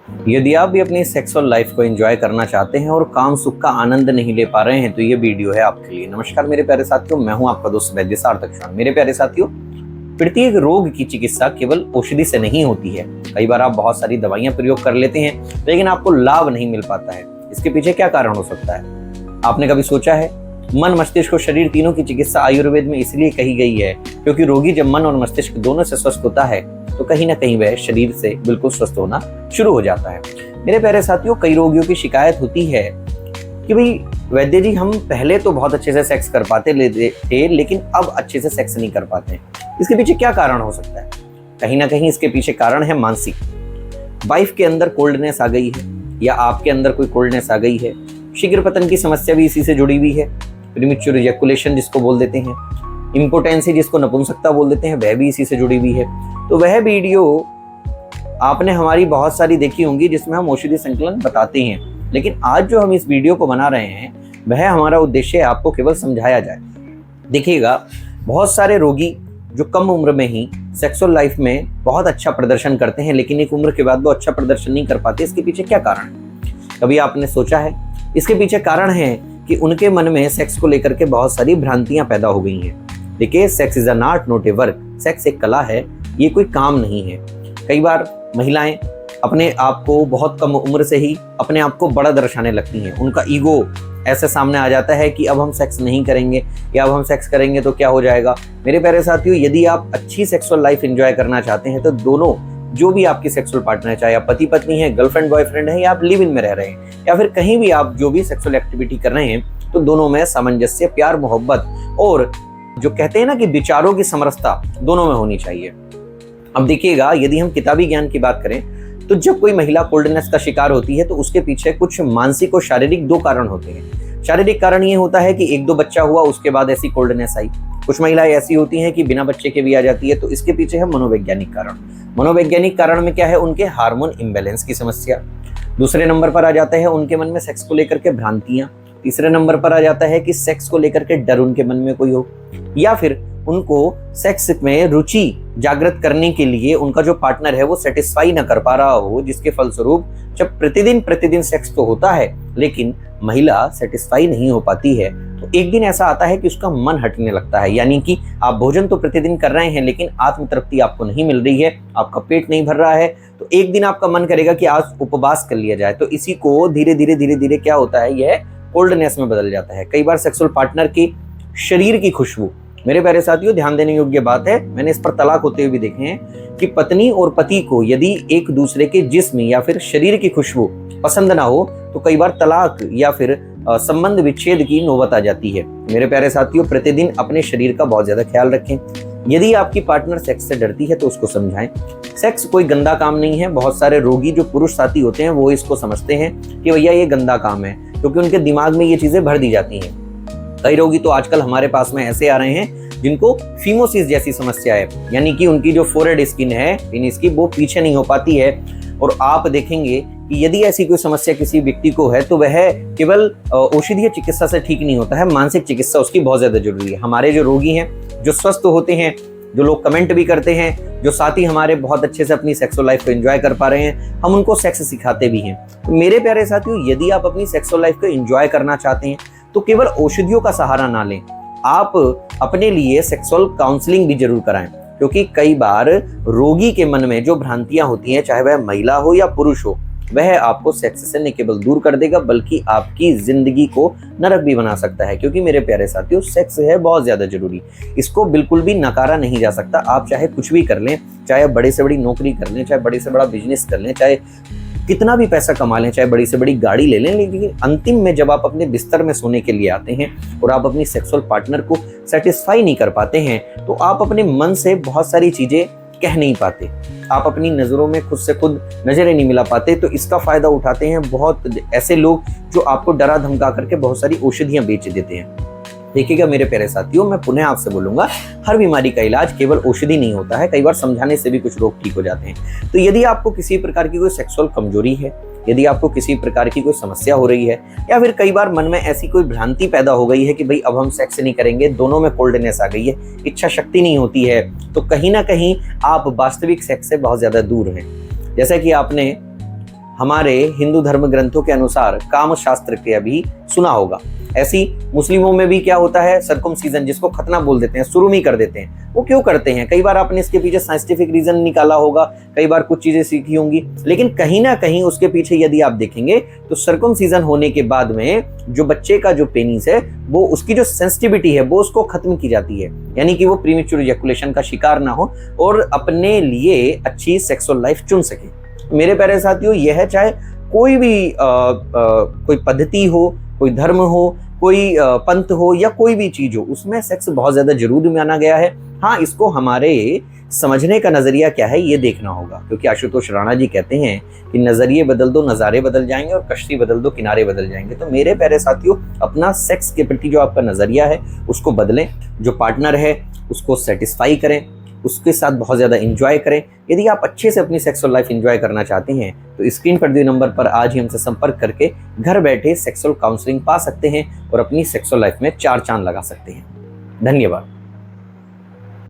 यदि आप भी अपनी सेक्सुअल लाइफ को एंजॉय करना चाहते हैं और काम सुख का आनंद नहीं ले पा रहे हैं तो ये वीडियो है आपके लिए। नमस्कार मेरे प्यारे साथियों, मैं हूं आपका दोस्त वैद्य सार्थक शर्मा। मेरे प्यारे साथियों, प्रत्येक रोग की चिकित्सा केवल औषधि से नहीं होती है। कई बार आप बहुत सारी दवाइयां प्रयोग कर लेते हैं लेकिन आपको लाभ नहीं मिल पाता है। इसके पीछे क्या कारण हो सकता है? आपने कभी सोचा है? मन, मस्तिष्क और शरीर तीनों की चिकित्सा आयुर्वेद में इसलिए कही गई है क्योंकि रोगी जब मन और मस्तिष्क दोनों से स्वस्थ होता है तो कहीं ना कहीं वह शरीर से बिल्कुल स्वस्थ होना शुरू हो जाता है। मेरे प्यारे साथियों, कई रोगियों की शिकायत होती है कि भाई वैद्य जी, हम पहले तो बहुत अच्छे से सेक्स कर पाते थे लेकिन अब अच्छे से सेक्स नहीं कर पाते हैं। इसके पीछे क्या कारण हो सकता है? कहीं ना कहीं इसके पीछे कारण है मानसिक। वाइफ के अंदर कोल्डनेस आ गई है या आपके अंदर कोई कोल्डनेस आ गई है। शीघ्र पतन की समस्या भी इसी से जुड़ी हुई है। प्रीमेच्योर इजैकुलेशन जिसको बोल देते हैं, इम्पोटेंसी जिसको नपुंसकता बोल देते हैं, वह भी इसी से जुड़ी हुई है। तो वह वीडियो आपने हमारी बहुत सारी देखी होंगी जिसमें हम औषधि संकलन बताते हैं, लेकिन आज जो हम इस वीडियो को बना रहे हैं वह हमारा उद्देश्य है आपको केवल समझाया जाए। देखिएगा, बहुत सारे रोगी जो कम उम्र में ही सेक्सुअल लाइफ में बहुत अच्छा प्रदर्शन करते हैं लेकिन एक उम्र के बाद वो अच्छा प्रदर्शन नहीं कर पाते। इसके पीछे क्या कारण है? कभी आपने सोचा है? इसके पीछे कारण है कि उनके मन में सेक्स को लेकर के बहुत सारी भ्रांतियां पैदा हो गई हैं। देखिए, sex is a art not a work. Sex एक कला है, ये कोई काम नहीं है। कई बार महिलाएं अपने आप को बहुत कम उम्र से ही अपने आप को बड़ा दर्शाने लगती हैं। उनका ईगो ऐसे सामने आ जाता है कि अब हम सेक्स नहीं करेंगे या अब हम सेक्स करेंगे तो क्या हो जाएगा। मेरे प्यारे साथियों, यदि आप अच्छी सेक्सुअल लाइफ एंजॉय करना चाहते हैं तो दोनों जो भी आपकी सेक्सुअल पार्टनर है, चाहे आप पति पत्नी है, गर्लफ्रेंड बॉयफ्रेंड है या आप लिव इन में रह रहे हैं या फिर कहीं भी आप जो भी सेक्सुअल एक्टिविटी कर रहे हैं, तो दोनों में सामंजस्य, प्यार, मोहब्बत और जो कहते हैं ना कि विचारों की समरसता दोनों में होनी चाहिए। अब देखिएगा, यदि हम किताबी ज्ञान की बात करें तो जब कोई महिला कोल्डनेस का शिकार होती है तो उसके पीछे कुछ मानसिक और शारीरिक दो कारण होते हैं। शारीरिक कारण ये होता है कि एक दो बच्चा हुआ उसके बाद ऐसी कोल्डनेस आई। कुछ महिलाएं ऐसी होती हैं कि बिना बच्चे के भी आ जाती है, तो इसके पीछे है मनोवैज्ञानिक कारण। मनोवैज्ञानिक कारण में क्या है? उनके हार्मोन इम्बैलेंस की समस्या। दूसरे नंबर पर आ जाता है उनके मन में सेक्स को लेकर के भ्रांतियां। तीसरे नंबर पर आ जाता है कि सेक्स को लेकर के डर उनके मन में कोई हो, या फिर उनको सेक्स में रुचि जागृत करने के लिए उनका जो पार्टनर है वो सेटिस्फाई ना कर पा रहा हो, जिसके फलस्वरूप जब प्रतिदिन सेक्स तो होता है लेकिन महिला सेटिस्फाई नहीं हो पाती है, तो एक दिन ऐसा आता है कि उसका मन हटने लगता है। यानी कि आप भोजन तो प्रतिदिन कर रहे हैं लेकिन आत्म तृप्ति आपको नहीं मिल रही है, आपका पेट नहीं भर रहा है, तो एक दिन आपका मन करेगा कि आज उपवास कर लिया जाए। तो इसी को धीरे धीरे क्या होता है, यह कोल्डनेस में बदल जाता है। कई बार सेक्सुअल पार्टनर की शरीर की खुशबू, मेरे प्यारे साथियों ध्यान देने योग्य बात है, मैंने इस पर तलाक होते हुए भी देखे हैं कि पत्नी और पति को यदि एक दूसरे के जिस्म या फिर शरीर की खुशबू पसंद ना हो तो कई बार तलाक या फिर संबंध विच्छेद की नौबत आ जाती है। मेरे प्यारे साथियों, प्रतिदिन अपने शरीर का बहुत ज्यादा ख्याल रखें। यदि आपकी पार्टनर सेक्स से डरती है तो उसको समझाएं। सेक्स कोई गंदा काम नहीं है। बहुत सारे रोगी जो पुरुष साथी होते हैं वो इसको समझते हैं कि भैया ये गंदा काम है, क्योंकि उनके दिमाग में ये चीजें भर दी जाती हैं। कई रोगी तो आजकल हमारे पास में ऐसे आ रहे हैं जिनको फीमोसिस जैसी समस्या है, यानी कि उनकी जो फोरहेड स्किन है, पेनिस की, वो पीछे नहीं हो पाती है। और आप देखेंगे कि यदि ऐसी कोई समस्या किसी व्यक्ति को है तो वह केवल औषधीय चिकित्सा से ठीक नहीं होता है, मानसिक चिकित्सा उसकी बहुत ज्यादा जरूरी है। हमारे जो रोगी हैं, जो स्वस्थ होते हैं, जो लोग कमेंट भी करते हैं, जो साथी हमारे बहुत अच्छे से अपनी सेक्सुअल लाइफ को एंजॉय कर पा रहे हैं, हम उनको सेक्स सिखाते भी हैं। तो मेरे प्यारे साथियों, यदि आप अपनी सेक्सुअल लाइफ को एंजॉय करना चाहते हैं तो केवल औषधियों का सहारा ना लें, आप अपने लिए सेक्सुअल काउंसलिंग भी जरूर कराएं, क्योंकि कई बार रोगी के मन में जो भ्रांतियां होती हैं, चाहे वह महिला हो या पुरुष हो, वह आपको सेक्स से न केवल दूर कर देगा बल्कि आपकी जिंदगी को नरक भी बना सकता है। क्योंकि मेरे प्यारे साथियों, सेक्स है बहुत ज्यादा जरूरी, इसको बिल्कुल भी नकारा नहीं जा सकता। आप चाहे कुछ भी कर लें, चाहे बड़े से बड़ी नौकरी कर लें, चाहे बड़े से बड़ा बिजनेस कर लें, चाहे कितना भी पैसा कमा लें, चाहे बड़ी से बड़ी गाड़ी ले लें, लेकिन अंतिम में जब आप अपने बिस्तर में सोने के लिए आते हैं और आप अपनी सेक्सुअल पार्टनर को सेटिस्फाई नहीं कर पाते हैं तो आप अपने मन से बहुत सारी चीजें कह नहीं पाते, आप अपनी नजरों में खुद से खुद नजरें नहीं मिला पाते। तो इसका फायदा उठाते हैं बहुत ऐसे लोग जो आपको डरा धमका करके बहुत सारी औषधियां बेच देते हैं। देखिएगा मेरे प्यारे साथियों, मैं पुनः आपसे बोलूंगा, हर बीमारी का इलाज केवल औषधि नहीं होता है, कई बार समझाने से भी कुछ रोग ठीक हो जाते हैं। तो यदि आपको किसी प्रकार की कोई सेक्सुअल कमजोरी है, यदि आपको किसी प्रकार की कोई समस्या हो रही है, या फिर कई बार मन में ऐसी कोई भ्रांति पैदा हो गई है कि भाई अब हम सेक्स नहीं करेंगे, दोनों में कोल्डनेस आ गई है, इच्छा शक्ति नहीं होती है, तो कहीं ना कहीं आप वास्तविक सेक्स से बहुत ज्यादा दूर हैं। जैसा कि आपने हमारे हिंदू धर्म ग्रंथों के अनुसार काम शास्त्र के अभी सुना होगा। ऐसी मुस्लिमों में भी क्या होता है, सर्कमसीजन, जिसको खतना बोल देते हैं, सुरुमी कर देते हैं। वो क्यों करते हैं? कई बार आपने इसके पीछे साइंटिफिक रीजन निकाला होगा, कई बार कुछ चीजें सीखी होंगी, लेकिन कहीं ना कहीं उसके पीछे यदि आप देखेंगे तो सर्कमसीजन होने के बाद में जो बच्चे का जो पेनिस है, वो उसकी जो सेंसिटिविटी है वो उसको खत्म की जाती है, यानी कि वो प्रीमेच्योर इजैकुलेशन का शिकार ना हो और अपने लिए अच्छी सेक्सुअल लाइफ चुन सके। मेरे प्यारे साथियों, यह चाहे कोई भी कोई पद्धति हो, कोई धर्म हो, कोई पंथ हो या कोई भी चीज हो, उसमें सेक्स बहुत ज्यादा जरूरी माना गया है। हाँ, इसको हमारे समझने का नजरिया क्या है ये देखना होगा, क्योंकि आशुतोष राणा जी कहते हैं कि नजरिए बदल दो नजारे बदल जाएंगे और कश्ती बदल दो किनारे बदल जाएंगे। तो मेरे प्यारे साथियों, अपना सेक्स के प्रति जो आपका नजरिया है उसको बदलें, जो पार्टनर है उसको सेटिस्फाई करें, उसके साथ बहुत ज़्यादा एंजॉय करें। यदि आप अच्छे से अपनी सेक्सुअल लाइफ एंजॉय करना चाहते हैं तो स्क्रीन पर दिए नंबर पर आज ही हमसे संपर्क करके घर बैठे सेक्सुअल काउंसलिंग पा सकते हैं और अपनी सेक्सुअल लाइफ में 4 चांद लगा सकते हैं। धन्यवाद।